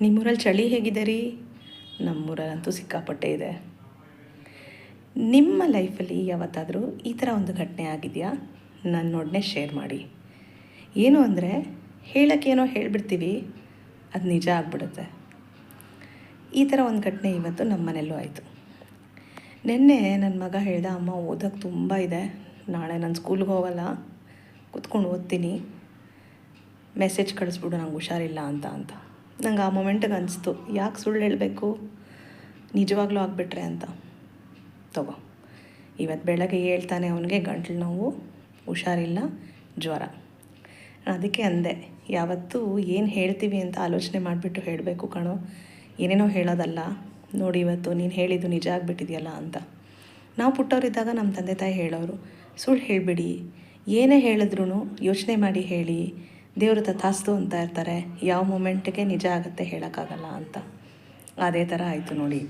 ನಿಮ್ಮೂರಲ್ಲಿ ಚಳಿ ಹೇಗಿದೆ ರೀ? ನಮ್ಮೂರಲ್ಲಂತೂ ಸಿಕ್ಕಾಪಟ್ಟೆ ಇದೆ. ನಿಮ್ಮ ಲೈಫಲ್ಲಿ ಯಾವತ್ತಾದರೂ ಈ ಥರ ಒಂದು ಘಟನೆ ಆಗಿದೆಯಾ? ನನ್ನೊಡನೆ ಶೇರ್ ಮಾಡಿ. ಏನು ಅಂದರೆ, ಹೇಳೋಕ್ಕೇನೋ ಹೇಳಿಬಿಡ್ತೀವಿ, ಅದು ನಿಜ ಆಗಿಬಿಡುತ್ತೆ. ಈ ಥರ ಒಂದು ಘಟನೆ ಇವತ್ತು ನಮ್ಮ ಮನೆಯಲ್ಲೂ ಆಯಿತು. ನಿನ್ನೆ ನನ್ನ ಮಗ ಹೇಳ್ದ, ಅಮ್ಮ ಓದೋಕ್ಕೆ ತುಂಬ ಇದೆ, ನಾಳೆ ನಾನು ಸ್ಕೂಲ್ಗೆ ಹೋಗಲ್ಲ, ಕೂತ್ಕೊಂಡು ಓದ್ತೀನಿ, ಮೆಸೇಜ್ ಕಳಿಸ್ಬಿಡು, ನಂಗೆ ಹುಷಾರಿಲ್ಲ ಅಂತ. ನಂಗೆ ಆ ಮೊಮೆಂಟಿಗೆ ಅನಿಸ್ತು, ಯಾಕೆ ಸುಳ್ಳು ಹೇಳಬೇಕು, ನಿಜವಾಗ್ಲೂ ಆಗಿಬಿಟ್ರೆ ಅಂತ. ತಗೋ, ಇವತ್ತು ಬೆಳಗ್ಗೆ ಹೇಳ್ತಾನೆ ಅವನಿಗೆ ಗಂಟ್ಲು ನೋವು, ಹುಷಾರಿಲ್ಲ, ಜ್ವರ. ಅದಕ್ಕೆ ಅಂದೆ, ಯಾವತ್ತೂ ಏನು ಹೇಳ್ತೀವಿ ಅಂತ ಆಲೋಚನೆ ಮಾಡಿಬಿಟ್ಟು ಹೇಳಬೇಕು ಕಣೋ, ಏನೇನೋ ಹೇಳೋದಲ್ಲ. ನೋಡಿ, ಇವತ್ತು ನೀನು ಹೇಳಿದ್ದು ನಿಜ ಆಗಿಬಿಟ್ಟಿದೆಯಲ್ಲ ಅಂತ. ನಾವು ಪುಟ್ಟವರಿದ್ದಾಗ ನಮ್ಮ ತಂದೆ ತಾಯಿ ಹೇಳೋರು, ಸುಳ್ಳು ಹೇಳಿಬಿಡಿ, ಏನೇ ಹೇಳಿದ್ರೂ ಯೋಚನೆ ಮಾಡಿ ಹೇಳಿ, ದೇವರು ತಥಾಸ್ತು ಅಂತ ಇರ್ತಾರೆ, ಯಾವ ಮೊಮೆಂಟಿಗೆ ನಿಜ ಆಗುತ್ತೆ ಹೇಳೋಕ್ಕಾಗಲ್ಲ ಅಂತ. ಅದೇ ಥರ ಆಯಿತು ನೋಡಿ.